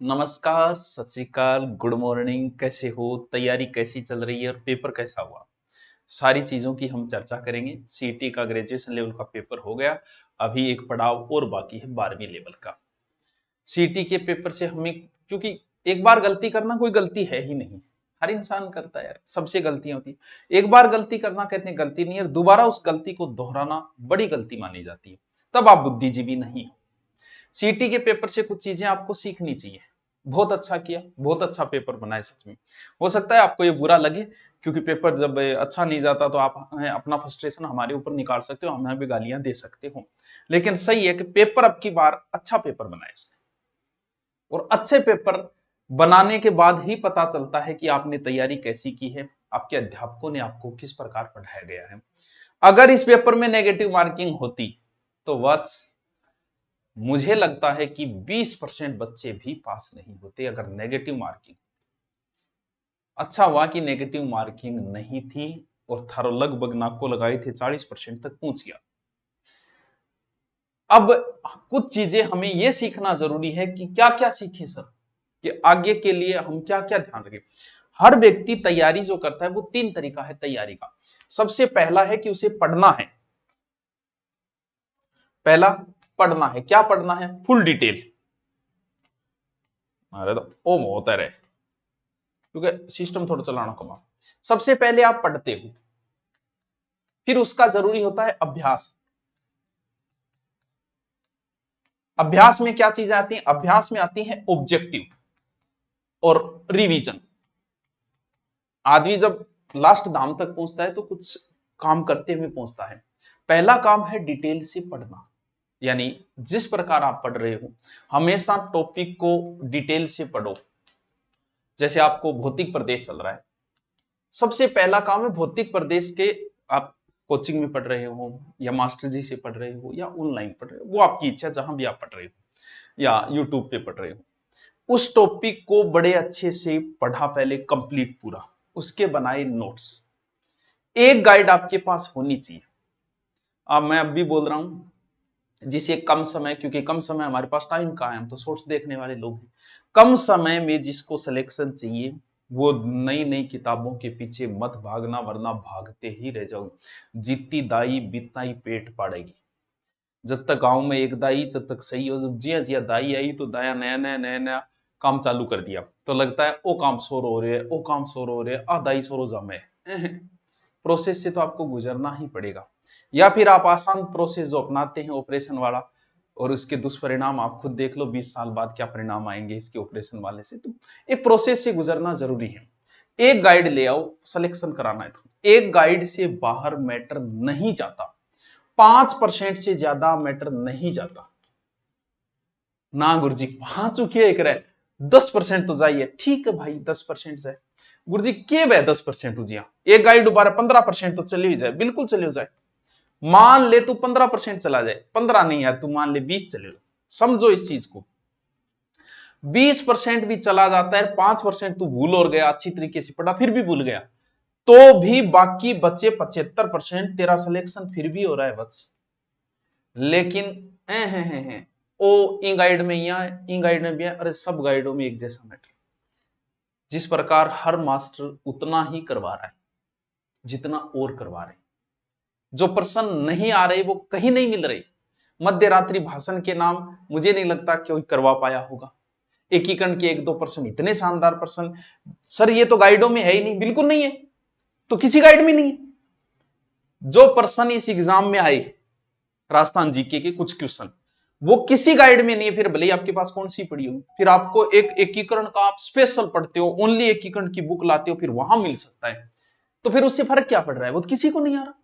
नमस्कार, सत श्री अकाल, गुड मॉर्निंग। कैसे हो? तैयारी कैसी चल रही है और पेपर कैसा हुआ? सारी चीजों की हम चर्चा करेंगे। सीईटी का ग्रेजुएशन लेवल का पेपर हो गया। अभी एक पड़ाव और बाकी है 12वीं लेवल का। सीईटी के पेपर से हमें, क्योंकि एक बार गलती करना कोई गलती है ही नहीं। हर इंसान करता है यार, सबसे गलतियां होती है। एक बार गलती करना कहते हैं गलती नहीं है, दोबारा उस गलती को दोहराना बड़ी गलती मानी जाती है। तब आप बुद्धिजीवी नहीं हो। सीटी के पेपर से कुछ चीजें आपको सीखनी चाहिए। बहुत अच्छा किया, बहुत अच्छा पेपर बनाए सच में। हो सकता है आपको ये बुरा लगे, क्योंकि पेपर जब अच्छा नहीं जाता तो आप अपना फ्रस्ट्रेशन हमारे ऊपर निकाल सकते हो, हमें भी गालियां दे सकते हो। लेकिन सही है कि पेपर अब की बार अच्छा पेपर बनाए उसने। और अच्छे पेपर बनाने के बाद ही पता चलता है कि आपने तैयारी कैसी की है, आपके अध्यापकों ने आपको किस प्रकार पढ़ाया गया है। अगर इस पेपर में नेगेटिव मार्किंग होती तो वत्स, मुझे लगता है कि 20% बच्चे भी पास नहीं होते अगर नेगेटिव मार्किंग। अच्छा हुआ कि नेगेटिव मार्किंग नहीं थी और थारो लगभग नाको लगाए थे 40% तक पहुंच गया। अब कुछ चीजें हमें यह सीखना जरूरी है कि क्या क्या सीखे सर, कि आगे के लिए हम क्या क्या ध्यान रखें। हर व्यक्ति तैयारी जो करता है वो 3 तरीका है तैयारी का। सबसे पहला है कि उसे पढ़ना है। पहला, पढ़ना है। क्या पढ़ना है? Full detail. अरे तो ओ होता रहे, क्योंकि सिस्टम थोड़ा चलाना कमा। सबसे पहले आप पढ़ते हो, फिर उसका जरूरी होता है अभ्यास। अभ्यास में क्या चीजें आती हैं? अभ्यास में आती हैं ऑब्जेक्टिव और रिवीजन। आदमी जब लास्ट धाम तक पहुंचता है तो कुछ काम करते हुए पहुंचता है। पहला काम है डिटेल से पढ़ना, यानी जिस प्रकार आप पढ़ रहे हो हमेशा टॉपिक को डिटेल से पढ़ो। जैसे आपको भौतिक प्रदेश चल रहा है, सबसे पहला काम है भौतिक प्रदेश के, आप कोचिंग में पढ़ रहे हो या मास्टर जी से पढ़ रहे हो या ऑनलाइन पढ़ रहे हो, वो आपकी इच्छा, जहां भी आप पढ़ रहे हो या यूट्यूब पे पढ़ रहे हो, उस टॉपिक को बड़े अच्छे से पढ़ा पहले, कंप्लीट पूरा। उसके बनाए नोट्स। एक गाइड आपके पास होनी चाहिए। अब मैं अब भी बोल रहा हूं, जिसे कम समय, क्योंकि कम समय हमारे पास टाइम कहाँ है, हम तो सोर्स देखने वाले लोग हैं। कम समय में जिसको सिलेक्शन चाहिए वो नई नई किताबों के पीछे मत भागना, वरना भागते ही रह जाओ। जितनी दाई बितना ही पेट पाड़ेगी। जब तक गांव में एक दाई, जब तक सही हो। जब जिया जिया दाई आई तो दाया नया नया काम चालू कर दिया, तो लगता है ओ काम शोर हो रहे है, ओ काम शोर हो रहे है, आ दाई शोर हो जामे। प्रोसेस से तो आपको गुजरना ही पड़ेगा। या फिर आप आसान प्रोसेस जो अपनाते हैं ऑपरेशन वाला, और उसके दुष्परिणाम आप खुद देख लो 20 साल बाद क्या परिणाम आएंगे इसके ऑपरेशन वाले से। तो एक प्रोसेस से गुजरना जरूरी है। एक गाइड ले आओ, सिलेक्शन कराना है तो एक गाइड से बाहर मैटर नहीं जाता। 5% से ज्यादा मैटर नहीं जाता ना गुरुजी। 5 चुकी एक रहे, 10% तो जाइए, ठीक है भाई 10% जाए। गुरुजी के वह 10% हो जिया, एक गाइड दोबारा 15% तो चले ही जाए, बिल्कुल चले हो जाए। मान ले तू 15% चला जाए, 15 नहीं यार, तू मान ले 20 चले लो। समझो इस चीज को, 20% भी चला जाता है, 5% तू भूल और गया, अच्छी तरीके से पढ़ा फिर भी भूल गया, तो भी बाकी बचे 75% तेरा सिलेक्शन फिर भी हो रहा है बस। लेकिन है ओ ई गाइड में या ई गाइड में भी है, अरे सब गाइडों में एक जैसा मैटर। जिस प्रकार हर मास्टर उतना ही करवा रहा है जितना और करवा रहे, जो प्रश्न नहीं आ रहे वो कहीं नहीं मिल रहे। मध्य रात्रि भाषण के नाम मुझे नहीं लगता कोई करवा पाया होगा। एकीकरण के 1-2 प्रश्न, इतने शानदार प्रश्न सर, ये तो गाइडों में है ही नहीं, बिल्कुल नहीं है, तो किसी गाइड में नहीं है। जो प्रश्न इस एग्जाम में आए, राजस्थान जीके के कुछ क्वेश्चन, वो किसी गाइड में नहीं है। फिर भले ही आपके पास कौन सी पड़ी हो, फिर आपको एक एकीकरण का आप स्पेशल पढ़ते हो, ओनली एकीकरण की बुक लाते हो, फिर वहां मिल सकता है। तो फिर उससे फर्क क्या पड़ रहा है? वो तो किसी को नहीं आ रहा।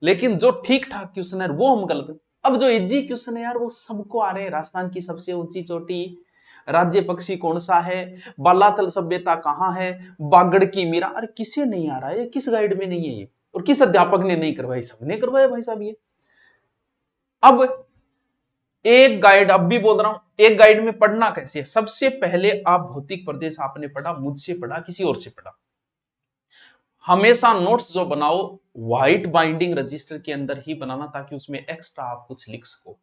लेकिन जो ठीक ठाक क्वेश्चन है वो हम गलत है। अब जो इजी क्वेश्चन है यार वो सबको आ रहे हैं। राजस्थान की सबसे ऊंची चोटी, राज्य पक्षी कौन सा है, बालातल सभ्यता कहां है, बागड़ की मीरा, अरे किसे नहीं आ रहा है? किस गाइड में नहीं है ये? और किस अध्यापक ने नहीं करवाई? सबने करवाया भाई साहब ये। अब एक गाइड, अब भी बोल रहा हूं, एक गाइड में पढ़ना कैसे है? सबसे पहले आप भौतिक प्रदेश आपने पढ़ा, मुझसे पढ़ा, किसी और से पढ़ा। हमेशा नोट्स जो बनाओ व्हाइट बाइंडिंग रजिस्टर के अंदर ही बनाना, ताकि उसमें एक्स्ट्रा आप कुछ लिख सको।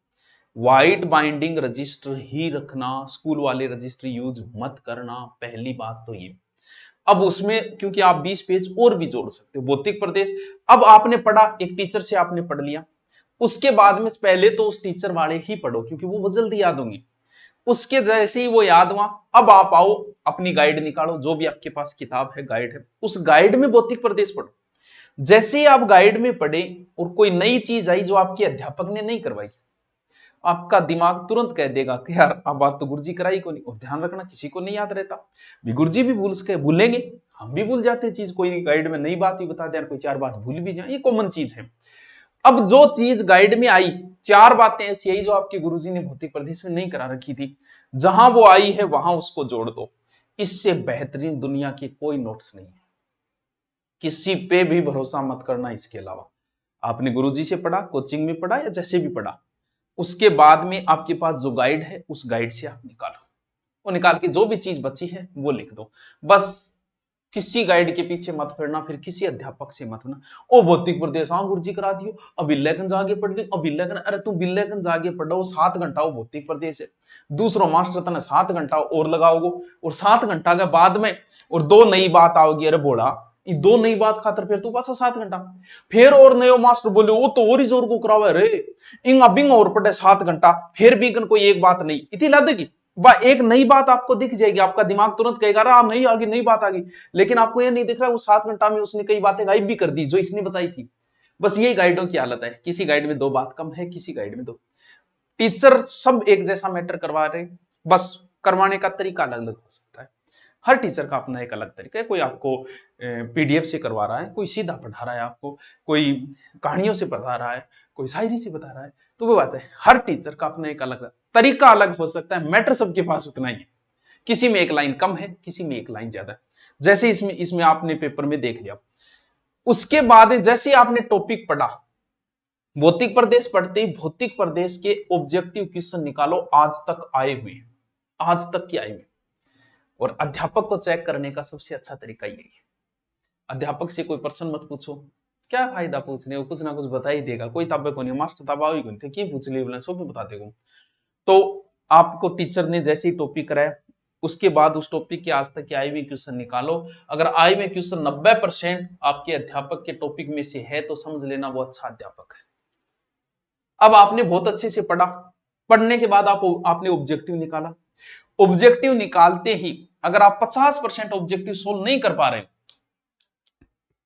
व्हाइट बाइंडिंग रजिस्टर ही रखना, स्कूल वाले रजिस्टर यूज मत करना, पहली बात तो ये। अब उसमें क्योंकि आप 20 पेज और भी जोड़ सकते हो। भौतिक प्रदेश अब आपने पढ़ा, एक टीचर से आपने पढ़ लिया, उसके बाद में पहले तो उस टीचर वाले ही पढ़ो क्योंकि वो जल्दी याद होंगे। उसके जैसे ही वो याद हुआ, अब आप आओ अपनी गाइड निकालो, जो भी आपके पास किताब है, गाइड है, उस गाइड में भौतिक प्रदेश पढ़ो। जैसे ही आप गाइड में पढ़े और कोई नई चीज आई जो आपके अध्यापक ने नहीं करवाई, आपका दिमाग तुरंत कह देगा कि यार अब बात तो गुरुजी कराई को नहीं। और ध्यान रखना, किसी को नहीं याद रहता, गुरुजी भी भूलेंगे, हम भी भूल जाते हैं चीज। कोई गाइड में नई बात ही बता दे, कोई 4 बात भूल भी जाए, ये कॉमन चीज है। अब जो चीज गाइड में आई, 4 बातें ऐसी आई जो आपके गुरुजी ने भौतिक प्रदेश में नहीं करा रखी थी, जहां वो आई है वहां उसको जोड़ दो। इससे बेहतरीन दुनिया की कोई नोट्स नहीं है। किसी पे भी भरोसा मत करना। इसके अलावा आपने गुरुजी से पढ़ा, कोचिंग में पढ़ा या जैसे भी पढ़ा, उसके बाद में आपके पास जो गाइड है उस गाइड से आप निकालो, वो निकाल के जो भी चीज बची है वो लिख दो। बस किसी गाइड के पीछे मत फिरना, फिर किसी अध्यापक से मत ना। ओ भौतिक प्रदेश हाँ गुरुजी करा दियो, अब बिल्लेगंज आगे पढ़ लियो, अब बिल्लेगंज, अरे तू बिल्लेगंज आगे पढ़ो, 7 घंटा वो भौतिक प्रदेश है, दूसरो मास्टर तने 7 घंटा और लगाओगे, और 7 घंटा के बाद में और 2 नई बात आओगी, अरे बोला ये 2 नई बात खातर फिर तू पासा 7 घंटा, फिर और नयो मास्टर बोले वो तो और ही जोर को करावे रे, इंग बिंग और पढ़े 7 घंटा, फिर भी कोई एक बात नहीं इतनी ला देगी। एक नई बात आपको दिख जाएगी, आपका दिमाग तुरंत कहेगा अरे नहीं आ गई, नई बात आ गई, लेकिन आपको ये नहीं दिख रहा उस 7 घंटा में उसने कई बातें गायब भी कर दी जो इसने बताई थी। बस यही गाइडों की हालत है, किसी गाइड में 2 बात कम है, किसी गाइड में 2। टीचर सब एक जैसा मैटर करवा रहे, बस करवाने का तरीका अलग अलग हो सकता है। हर टीचर का अपना एक अलग तरीका है। कोई आपको पीडीएफ से करवा रहा है, कोई सीधा पढ़ा रहा है आपको, कोई कहानियों से पढ़ा रहा है, कोई शायरी से बता रहा है। तो वो बात है, हर टीचर का अपना एक अलग तरीका अलग हो सकता है, मैटर सबके पास उतना ही है। किसी में एक लाइन कम है, किसी में एक लाइन ज्यादा है। जैसे इसमें आपने पेपर में देख लिया, उसके बाद जैसे आपने टॉपिक पढ़ा, भौतिक प्रदेश पढ़ते ही भौतिक प्रदेश के ऑब्जेक्टिव क्वेश्चन निकालो आज तक आए हुए, आज तक के आए हुए। और अध्यापक को चेक करने का सबसे अच्छा तरीका यही है। अध्यापक से कोई प्रश्न मत पूछो, क्या फायदा पूछने, वो कुछ ना कुछ बता ही देगा, कोई ताबे को नहीं, मास्टर ताबा ही थे की पूछ ली बोले सो भी बता देगा। तो आपको टीचर ने जैसे ही टॉपिक कराया, उसके बाद उस टॉपिक के आज तक के आईवी क्वेश्चन निकालो। अगर आईवी क्वेश्चन 90% आपके अध्यापक के टॉपिक में से है तो समझ लेना वो अच्छा अध्यापक है। अब आपने बहुत अच्छे से पढ़ा, पढ़ने के बाद आपने ऑब्जेक्टिव निकाला। ऑब्जेक्टिव निकालते ही अगर आप 50% ऑब्जेक्टिव सोल्व नहीं कर पा रहे,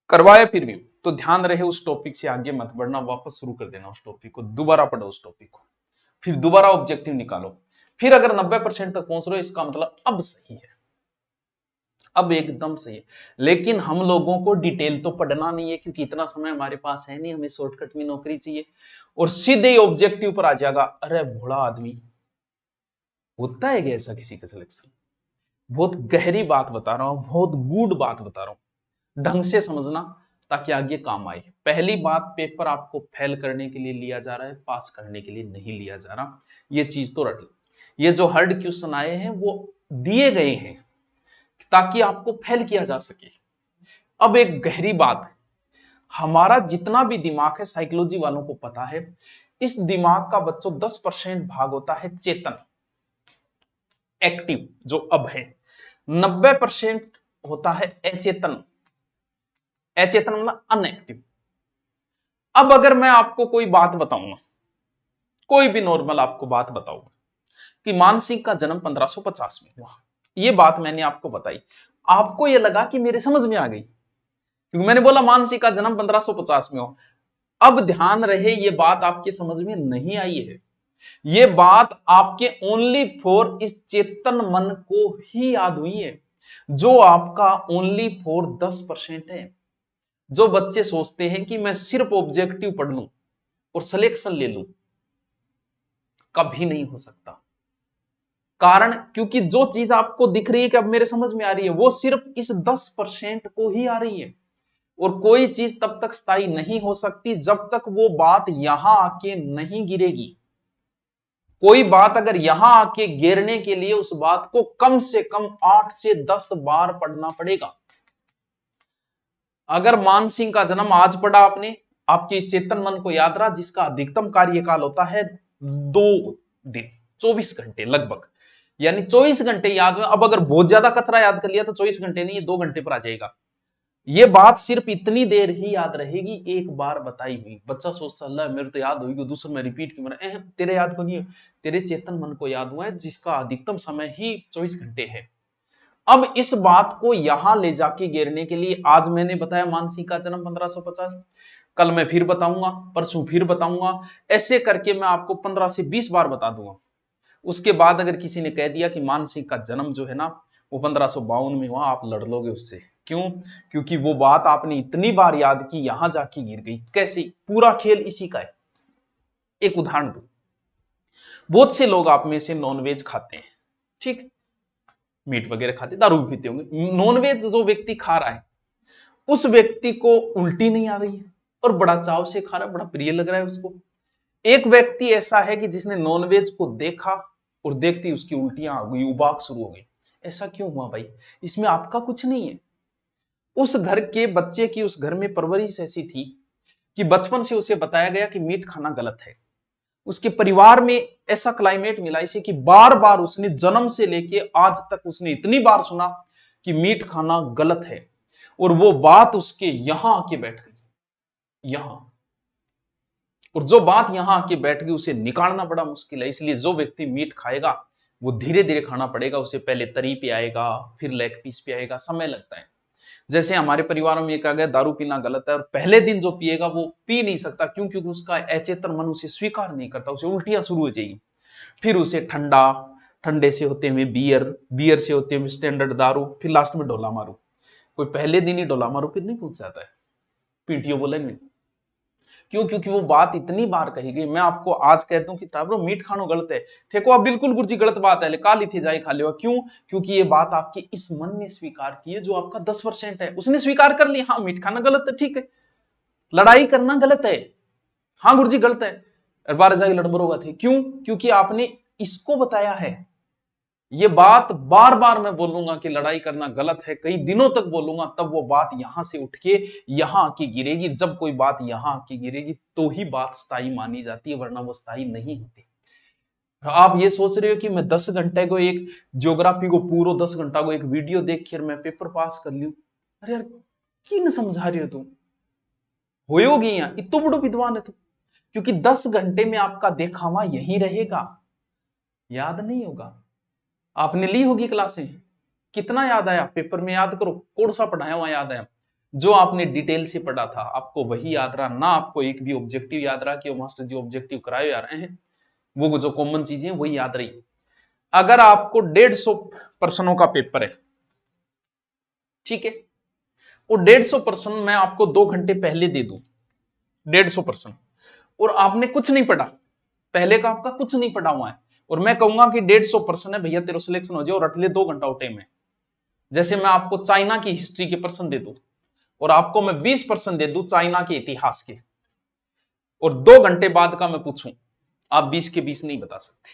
करवाए फिर भी, तो ध्यान रहे उस टॉपिक से आगे मत बढ़ना, वापस शुरू कर देना उस टॉपिक को, दोबारा पढ़ो उस टॉपिक को, फिर दोबारा ऑब्जेक्टिव निकालो। फिर अगर 90% तक पहुंच रहे हो इसका मतलब अब सही है, अब एकदम सही है। लेकिन हम लोगों को डिटेल तो पढ़ना नहीं है क्योंकि इतना समय हमारे पास है नहीं, हमें शॉर्टकट में नौकरी चाहिए और सीधे ही ऑब्जेक्टिव पर आ जाएगा। अरे भोला आदमी, होता है क्या ऐसा किसी का सिलेक्शन? बहुत गहरी बात बता रहा हूं, बहुत गूढ़ बात बता रहा हूं, ढंग से समझना ताकि आगे काम आए। पहली बात, पेपर आपको फेल करने के लिए लिया जा रहा है, पास करने के लिए नहीं लिया जा रहा, ये चीज तो रट लो। ये जो हार्ड क्वेश्चन आए हैं वो दिए गए हैं ताकि आपको फेल किया जा सके। अब एक गहरी बात, हमारा जितना भी दिमाग है, साइकोलॉजी वालों को पता है, इस दिमाग का बच्चों 10% भाग होता है चेतन, एक्टिव, जो अब है। 90% होता है अचेतन, अचेतन मतलब अनएक्टिव। अब अगर मैं आपको कोई बात बताऊंगा, कोई भी नॉर्मल आपको बात बताऊंगा कि मानसिंह का जन्म 1550 में हुआ, ये बात मैंने आपको बताई, आपको ये लगा कि मेरे समझ में आ गई क्योंकि मैंने बोला मानसिंह का जन्म 1550 में हो। अब ध्यान रहे ये बात आपके समझ में नहीं आई है, ये बात आपके ओनली फॉर इस चेतन मन को ही याद हुई है, जो आपका ओनली फॉर 10% है। जो बच्चे सोचते हैं कि मैं सिर्फ ऑब्जेक्टिव पढ़ लूं और सिलेक्शन ले लूं, कभी नहीं हो सकता। कारण क्योंकि जो चीज आपको दिख रही है कि अब मेरे समझ में आ रही है, वो सिर्फ इस 10% को ही आ रही है। और कोई चीज तब तक स्थायी नहीं हो सकती जब तक वो बात यहां आके नहीं गिरेगी। कोई बात अगर यहां आके गिरने के लिए उस बात को कम से कम 8 से 10 बार पढ़ना पड़ेगा। अगर मानसिंह का जन्म आज पढ़ा आपने, आपके चेतन मन को याद रहा, जिसका अधिकतम कार्यकाल होता है दिन, 24 घंटे लगभग, यानी 24 घंटे याद में। अब अगर बहुत ज्यादा कचरा याद कर लिया तो 24 घंटे नहीं, 2 घंटे पर आ जाएगा। ये बात सिर्फ इतनी देर ही याद रहेगी, एक बार बताई हुई। बच्चा सोचता अल्लाह मेरे तो याद होगी, दूसरा में रिपीट क्यों बना, तेरे याद को नहीं, तेरे चेतन मन को याद हुआ है, जिसका अधिकतम समय ही 24 घंटे है। अब इस बात को यहां ले जाके गिरने के लिए आज मैंने बताया मानसी का जन्म 1550, कल मैं फिर बताऊंगा, परसों फिर बताऊंगा, ऐसे करके मैं आपको 15 से 20 बार बता दूंगा। उसके बाद अगर किसी ने कह दिया कि मानसिंह का जन्म जो है ना वो 1552 में हुआ, आप लड़ लोगे उससे। क्यों? क्योंकि वो बात आपने इतनी बार याद की, यहां जाके गिर गई। कैसे? पूरा खेल इसी का है। एक उदाहरण दो, बहुत से लोग आप में से नॉनवेज खाते हैं, ठीक, मीट वगैरह खाते, दारू भी पीते होंगे। नॉनवेज जो व्यक्ति खा रहा है उस व्यक्ति को उल्टी नहीं आ रही है और बड़ा चाव से खा रहा है, बड़ा प्रिय लग रहा है उसको। एक व्यक्ति ऐसा है कि जिसने नॉनवेज को देखा और देखते ही उसकी उल्टियां आ गई, उबाक शुरू हो गई। ऐसा क्यों हुआ भाई? इसमें आपका कुछ नहीं है। उस घर के बच्चे की उस घर में परवरिश ऐसी थी कि बचपन से उसे बताया गया कि मीट खाना गलत है। उसके परिवार में ऐसा क्लाइमेट मिला इसे कि बार बार उसने जन्म से लेके आज तक उसने इतनी बार सुना कि मीट खाना गलत है, और वो बात उसके यहां आके बैठ गई, यहां। और जो बात यहां आके बैठ गई उसे निकालना बड़ा मुश्किल है। इसलिए जो व्यक्ति मीट खाएगा वो धीरे धीरे खाना पड़ेगा उसे। पहले तरी पे आएगा, फिर लेग पीस पे आएगा, समय लगता है। जैसे हमारे परिवार में कहा गया दारू पीना गलत है, और पहले दिन जो पिएगा वो पी नहीं सकता। क्यों? क्योंकि उसका अचेतन मन उसे स्वीकार नहीं करता, उसे उल्टियां शुरू हो जाएगी। फिर उसे ठंडा, ठंडे से होते हुए बियर, बियर से होते हुए स्टैंडर्ड दारू, फिर लास्ट में डोला मारू। कोई पहले दिन ही डोला मारू फिर नहीं पूछ जाता है, पीटीओ बोलेंगे। क्यों? क्योंकि वो बात इतनी बार कही गई। मैं आपको आज कहता हूं कि टाबरो मीट खानो गलत है, थे को आप बिल्कुल गुरुजी गलत बात है, काल ही थे जाए खा लियो। क्यों? क्योंकि ये बात आपके इस मन ने स्वीकार की है जो आपका 10% है, उसने स्वीकार कर लिया, हाँ मीट खाना गलत है, ठीक है। लड़ाई करना गलत है, हाँ गुरुजी गलत है, और बार जाके लड़बरोगा थे। क्यों? क्योंकि आपने इसको बताया है। ये बात बार बार मैं बोलूंगा कि लड़ाई करना गलत है, कई दिनों तक बोलूंगा, तब वो बात यहां से उठ के यहां आके गिरेगी। जब कोई बात यहां आके गिरेगी तो ही बात स्थायी मानी जाती है, वरना वो स्थायी नहीं होती। आप ये सोच रहे हो कि मैं 10 घंटे को एक ज्योग्राफी को पूरा 10 घंटा को एक वीडियो देख कर मैं पेपर पास कर लूं? अरे यार की न समझा रहे हो तुम? होयोगी यहाँ इतो बड़ो विद्वान है तुम। क्योंकि 10 घंटे में आपका देखावा यही रहेगा, याद नहीं होगा। आपने ली होगी क्लासें, कितना याद आया? पेपर में याद करो, कौन सा पढ़ाया वहां याद आया? जो आपने डिटेल से पढ़ा था आपको वही याद रहा ना? आपको एक भी ऑब्जेक्टिव याद रहा कि मास्टर जी ऑब्जेक्टिव कराए यार हैं, वो जो कॉमन चीजें वही याद रही। अगर आपको 150 प्रश्नों का पेपर है, ठीक है, वो 150 प्रश्न मैं आपको 2 घंटे पहले दे दूं, 150 प्रश्न, और आपने कुछ नहीं पढ़ा, पहले का आपका कुछ नहीं पढ़ा हुआ है, और मैं कहूंगा कि 150 प्रश्न है भैया तेरा सिलेक्शन हो जाए और रट ले 2 घंटा उठे में। जैसे मैं आपको चाइना की हिस्ट्री के प्रश्न दे दूं और आपको मैं 20 प्रश्न दे दूं चाइना के इतिहास के, और 2 घंटे बाद का मैं पूछूं, आप 20 के 20 नहीं बता सकते।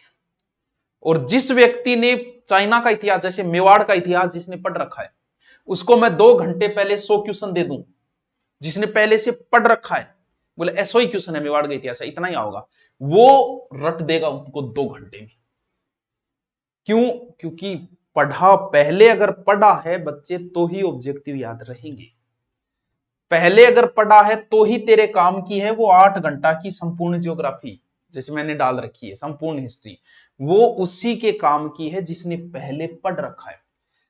और जिस व्यक्ति ने चाइना का इतिहास, जैसे मेवाड़ का इतिहास जिसने पढ़ रखा है, उसको मैं 2 घंटे पहले 100 क्वेश्चन दे दूं, जिसने पहले से पढ़ रखा है, बोले ऐसा ही क्वेश्चन है मेवाड़ का इतिहास है, इतना ही आओगा, वो रट देगा उनको 2 घंटे में। क्यों? क्योंकि पढ़ा, पहले अगर पढ़ा है बच्चे तो ही ऑब्जेक्टिव याद रहेंगे। पहले अगर पढ़ा है तो ही तेरे काम की है वो 8 घंटा की संपूर्ण ज्योग्राफी, जैसे मैंने डाल रखी है संपूर्ण हिस्ट्री, वो उसी के काम की है जिसने पहले पढ़ रखा है।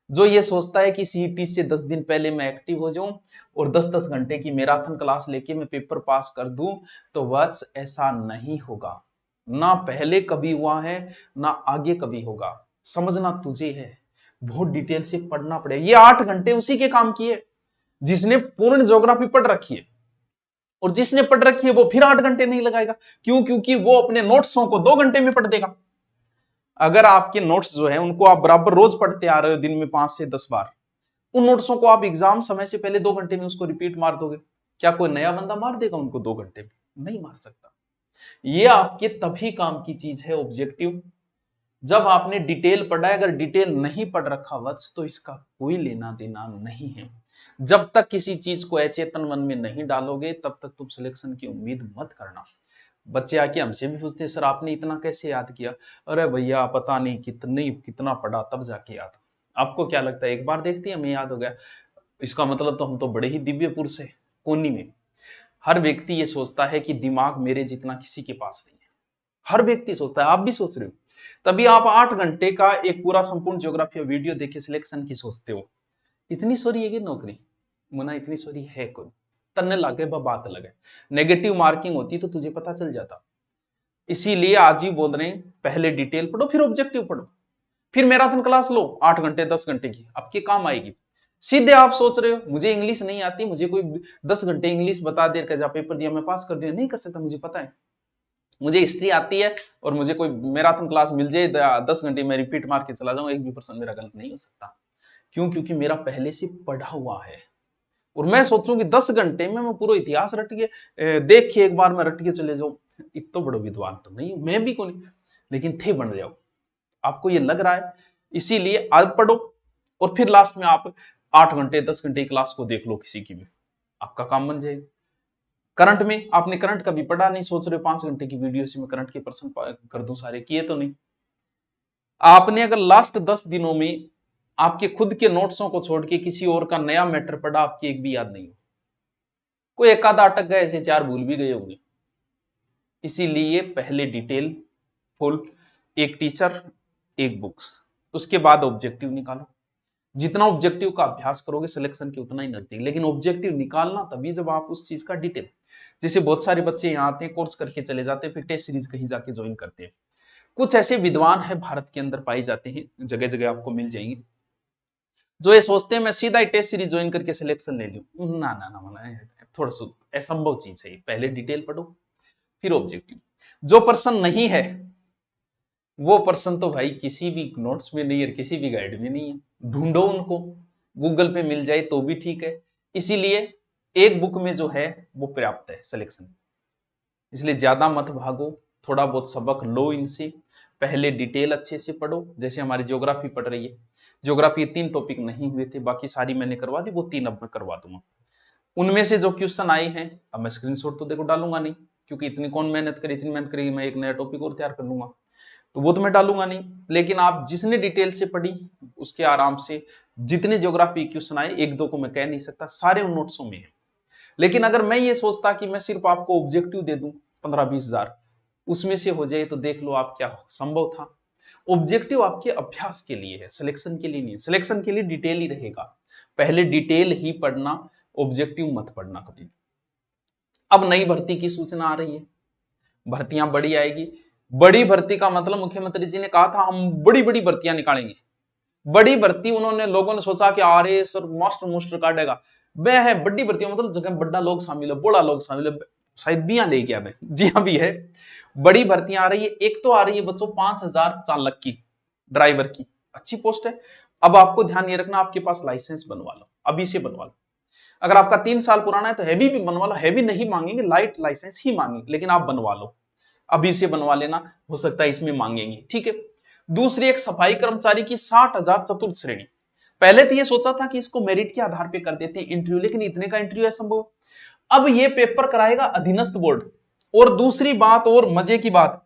जो ये सोचता है कि सीईटी से 10 दिन पहले मैं एक्टिव हो जाऊं और 10-10 घंटे की मैराथन क्लास लेके मैं पेपर पास कर दूं, तो वत्स ऐसा नहीं होगा। ना पहले कभी हुआ है ना आगे कभी होगा। समझना तुझे है, बहुत डिटेल से पढ़ना पड़ेगा। ये 8 घंटे उसी के काम की है जिसने पूर्ण ज्योग्राफी पढ़ रखी है, और जिसने पढ़ रखी है वो फिर 8 घंटे नहीं लगाएगा। क्यों? क्योंकि वो अपने नोट्सों को 2 घंटे में पढ़ देगा। अगर आपके नोट्स जो है उनको आप बराबर रोज पढ़ते आ रहे हो, दिन में 5 से 10 बार, उन नोट्सों को आप एग्जाम समय से पहले 2 घंटे में उसको रिपीट मार दोगे, क्या कोई नया बंदा मार देगा उनको 2 घंटे में? नहीं मार सकता। ये आपके तभी काम की चीज है ऑब्जेक्टिव, जब आपने डिटेल पढ़ा है। अगर डिटेल नहीं पढ़ रखा वत्स तो इसका कोई लेना देना नहीं है। जब तक किसी चीज को अचेतन मन में नहीं डालोगे तब तक तुम सिलेक्शन की उम्मीद मत करना। बच्चे आके हमसे भी पूछते हैं सर आपने इतना कैसे याद किया। अरे भैया पता नहीं कितना पढ़ा तब जाके याद। आपको क्या लगता है एक बार देखते ही हमें याद हो गया? इसका मतलब तो हम तो बड़े ही दिव्य पुरुष है। कोनी में हर व्यक्ति ये सोचता है कि दिमाग मेरे जितना किसी के पास नहीं है। हर व्यक्ति सोचता है, आप भी सोच रहे हो। तभी आप 8 घंटे का एक पूरा संपूर्ण ज्योग्राफी वीडियो देखे सिलेक्शन की सोचते हो। इतनी सॉरी है कि नौकरी मुना, इतनी सॉरी है कोई तन्ने लागे बात अलग है। नेगेटिव मार्किंग होती तो तुझे पता चल जाता। इसीलिए आज ही बोल रहे हैं पहले डिटेल पढ़ो फिर ऑब्जेक्टिव पढ़ो, फिर मैराथन क्लास लो 8 घंटे 10 घंटे की, आपके काम आएगी। सीधे आप सोच रहे हो मुझे इंग्लिश नहीं आती, मुझे कोई 10 घंटे इंग्लिश बता दे कर जा पेपर दिया मैं पास कर दिया, नहीं कर सकता, मुझे पता है। मुझे हिस्ट्री आती है और मुझे कोई मैराथन क्लास मिल जाए 10 घंटे में रिपीट मार के चला जाऊं, एक भी पर्सन मेरा गलत नहीं हो सकता। क्यों? क्योंकि मेरा पहले से पढ़ा हुआ है। और मैं सोचूं कि 10 घंटे में मैं पूरा इतिहास रट के देख के एक बार में रट के चले जाऊं, इतना बड़ा विद्वान तो नहीं, मैं भी कौन, लेकिन थे बन जाओ। आपको ये लग रहा है, इसीलिए आज पढ़ो और फिर लास्ट में आप 8 घंटे 10 घंटे क्लास को देख लो किसी की भी, आपका काम बन जाएगा। करंट में आपने करंट कभी पढ़ा नहीं, सोच रहे हो 5 घंटे की वीडियो से मैं करंट के प्रश्न कर दूं सारे, किए तो नहीं। आपने अगर लास्ट 10 दिनों में आपके खुद के नोट्सों को छोड़ के किसी और का नया मैटर पढ़ा, आपकी एक भी याद नहीं हो। कोई एक आधा अटक गए, ऐसे 4 भूल भी गए होंगे। इसीलिए पहले डिटेल फुल, एक टीचर एक बुक्स, उसके बाद ऑब्जेक्टिव निकालो। जितना ऑब्जेक्टिव का अभ्यास करोगे सिलेक्शन के उतना ही नजदीक, लेकिन ऑब्जेक्टिव निकालना तभी जब आप उस चीज का डिटेल, जैसे बहुत सारे बच्चे यहाँ आते हैं कोर्स करके चले जाते हैं, फिर टेस्ट सीरीज कहीं जाके ज्वाइन करते हैं। कुछ ऐसे विद्वान है भारत के अंदर पाए जाते हैं, जगह जगह आपको मिल जाएंगे, जो ये सोचते हैं मैं सीधा ही टेस्ट सीरीज ज्वाइन करके सिलेक्शन ले लूं। ना ना ना ना, थोड़ा सा असंभव चीज है। पहले डिटेल पढ़ो फिर ऑब्जेक्टिव। जो पर्सन नहीं है वो पर्सन तो भाई किसी भी नोट्स में नहीं है, किसी भी गाइड में नहीं है, ढूंढो उनको, गूगल पे मिल जाए तो भी ठीक है। इसीलिए एक बुक में जो है वो पर्याप्त है सिलेक्शन। इसलिए ज्यादा मत भागो, थोड़ा बहुत सबक लो इनसे, पहले डिटेल अच्छे से पढ़ो। जैसे हमारी ज्योग्राफी पढ़ रही है, ज्योग्राफी 3 टॉपिक नहीं हुए थे, बाकी सारी मैंने करवा दी, वो 3 अब मैं करवा दूंगा। उनमें से जो क्वेश्चन आए हैं, अब मैं स्क्रीनशॉट तो देखो डालूंगा नहीं, क्योंकि इतनी कौन मेहनत करे, इतनी मेहनत करेगी मैं एक नया टॉपिक और तैयार कर लूंगा, तो वो तो मैं डालूंगा नहीं। लेकिन आप जिसने डिटेल से पढ़ी उसके आराम से जितने ज्योग्राफी क्वेश्चन आए, एक दो को मैं कह नहीं सकता, सारे उन नोट्सों में है। लेकिन अगर मैं ये सोचता कि मैं सिर्फ आपको ऑब्जेक्टिव दे दूं 15-20 हजार, उसमें से हो जाए तो देख लो आप क्या संभव था। ऑब्जेक्टिव आपके अभ्यास के लिए है, सिलेक्शन के लिए नहीं है। सिलेक्शन के लिए डिटेल ही रहेगा, पहले डिटेल ही पढ़ना, ऑब्जेक्टिव मत पढ़ना कभी। अब नई भर्ती की सूचना आ रही है, भर्तियां बड़ी आएगी। बड़ी भर्ती का मतलब मुख्यमंत्री जी ने कहा था हम बड़ी बड़ी भर्तियां निकालेंगे। बड़ी भर्ती उन्होंने, लोगों ने सोचा कि अरे सर मास्टर मुस्टर काटेगा, वह है बड़ी भर्ती मतलब जगह बड़ा लोग शामिल है, बड़ा लोग शामिल है, शायद बिया ले गया मैं, जी हाँ भी है। बड़ी भर्तियां आ रही है, एक तो आ रही है बच्चों 5,000 चालक की, ड्राइवर की, अच्छी पोस्ट है। अब आपको ध्यान ये रखना, आपके पास लाइसेंस बनवा लो, अभी से बनवा लो। अगर आपका 3 साल पुराना है तो हैवी भी बनवा लो, हैवी नहीं मांगेंगे, लाइट लाइसेंस ही मांगेंगे, लेकिन आप बनवा लो, अभी से बनवा लेना, हो सकता है इसमें मांगेंगे, ठीक है। दूसरी एक सफाई कर्मचारी की 60,000 चतुर्थ श्रेणी। पहले तो ये सोचा था कि इसको मेरिट के आधार पे कर देते हैं इंटरव्यू, लेकिन इतने का इंटरव्यू असंभव। अब ये पेपर कराएगा अधीनस्थ बोर्ड, और दूसरी बात और मजे की बात,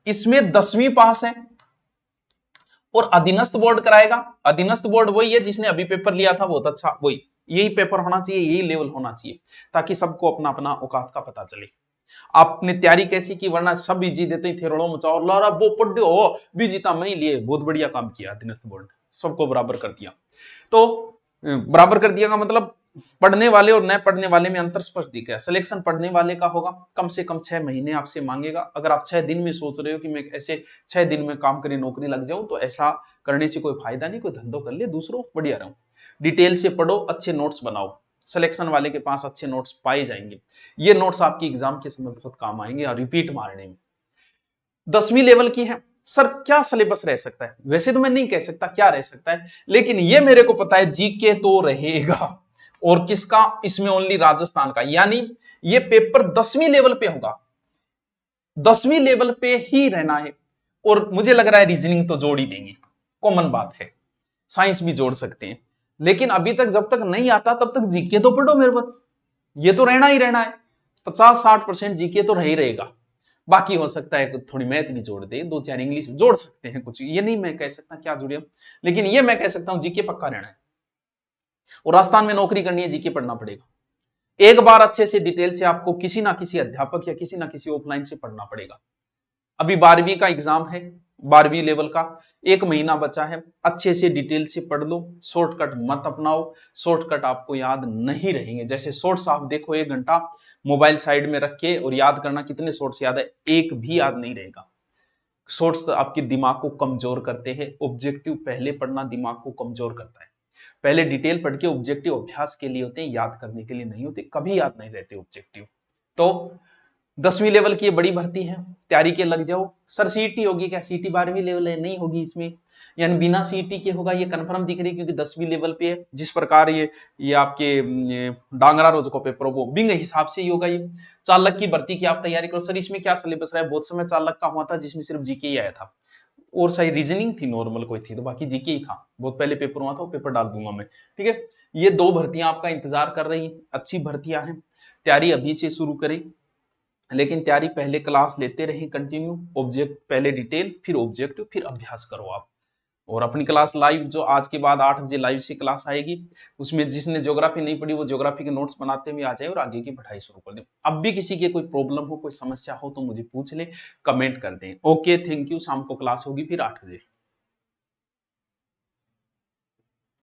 इसमें 10वीं पास है और अधीनस्थ बोर्ड कराएगा। अधीनस्थ बोर्ड वही है जिसने अभी पेपर लिया था, बहुत अच्छा, वही यही पेपर होना चाहिए, यही लेवल होना चाहिए, ताकि सबको अपना अपना औकात का पता चले। आपने तैयारी कैसी की, वरना सब भी जी देते थे रोड़ो मचाओ, लारा वो पढ़ो हो भी जीता मैं लिए, बहुत बढ़िया काम किया अधीनस्थ बोर्ड, सबको बराबर कर दिया। तो बराबर कर दिया का मतलब पढ़ने वाले और न पढ़ने वाले में अंतर स्पष्ट दिख गया। सिलेक्शन पढ़ने वाले का होगा, कम से कम 6 महीने आपसे मांगेगा। अगर आप 6 दिन में सोच रहे हो कि मैं ऐसे 6 दिन में काम करी नौकरी लग जाऊं, तो ऐसा करने से कोई फायदा नहीं, कोई धंधो कर ले दूसरों, बढ़िया रहो। डिटेल से पढ़ो, अच्छे नोट्स बनाओ, सिलेक्शन वाले के पास अच्छे नोट्स पाए जाएंगे। ये नोट्स आपकी एग्जाम के समय बहुत काम आएंगे और रिपीट मारने में। 10वीं लेवल की है सर, क्या सिलेबस रह सकता है? वैसे तो मैं नहीं कह सकता क्या रह सकता है, लेकिन ये मेरे को पता है जीके तो रहेगा। और किसका? इसमें ओनली राजस्थान का, यानी ये पेपर 10वीं लेवल पे होगा, 10वीं लेवल पे ही रहना है। और मुझे लग रहा है रीजनिंग तो जोड़ ही देंगे, कॉमन बात है, साइंस भी जोड़ सकते हैं। लेकिन अभी तक जब तक नहीं आता तब तक जीके तो पढ़ो मेरे पास, ये तो रहना ही रहना है, 50-60% जीके तो रह ही रहेगा। बाकी हो सकता है थोड़ी मैथ भी जोड़ दे, 2-4 इंग्लिश जोड़ सकते हैं, कुछ ये नहीं मैं कह सकता क्या जुड़े, लेकिन ये मैं कह सकता हूं जीके पक्का रहना है। और राजस्थान में नौकरी करनी है, जीके पढ़ना पड़ेगा। एक बार अच्छे से डिटेल से आपको किसी ना किसी अध्यापक या किसी ना किसी ऑफलाइन से पढ़ना पड़ेगा। अभी 12वीं का एग्जाम है, 12वीं लेवल का, 1 महीना बचा है, अच्छे से डिटेल से पढ़ लो, शॉर्टकट मत अपनाओ, शॉर्टकट आपको याद नहीं रहेंगे। जैसे शॉर्ट्स आप देखो 1 घंटा मोबाइल साइड में रख के और याद करना, कितने शॉर्ट्स याद है, एक भी याद नहीं रहेगा। शॉर्ट्स आपके दिमाग को कमजोर करते हैं, ऑब्जेक्टिव पहले पढ़ना दिमाग को कमजोर करता है। पहले डिटेल पढ़ के ऑब्जेक्टिव अभ्यास के लिए होते हैं, याद करने के लिए नहीं होते, कभी याद नहीं रहते ऑब्जेक्टिव। तो 10वीं लेवल की ये बड़ी भर्ती है, तैयारी के लग जाओ। सर सीईटी होगी क्या? सीईटी 12वीं लेवल है, नहीं होगी इसमें, यानी बिना सीईटी के होगा, ये कंफर्म दिख रही है, क्योंकि 10वीं लेवल पे है। जिस प्रकार ये आपके डांगरा रोज को पेपर वो बिंग हिसाब से ही होगा। ये चालक की भर्ती की आप तैयारी करो। सर इसमें क्या सिलेबस रहा है? बहुत समय चालक का हुआ था जिसमें सिर्फ जीके ही आया था, और सही रीजनिंग थी, नॉर्मल कोई थी, तो बाकी जीके ही था। बहुत पहले पेपर हुआ था, वो पेपर डाल दूंगा मैं, ठीक है। ये 2 भर्तियां आपका इंतजार कर रही हैं, अच्छी भर्तियां हैं, तैयारी अभी से शुरू करें। लेकिन तैयारी पहले क्लास लेते रहें कंटिन्यू, ऑब्जेक्ट पहले डिटेल, फिर ऑब्जेक्टिव, फिर अभ्यास करो आप। और अपनी क्लास लाइव जो आज के बाद 8 बजे लाइव से क्लास आएगी, उसमें जिसने ज्योग्राफी नहीं पढ़ी वो ज्योग्राफी के नोट्स बनाते हुए आ जाए और आगे की पढ़ाई शुरू कर दे। अब भी किसी के कोई प्रॉब्लम हो, कोई समस्या हो तो मुझे पूछ ले, कमेंट कर दें। Okay, thank you. शाम को क्लास होगी फिर 8 बजे।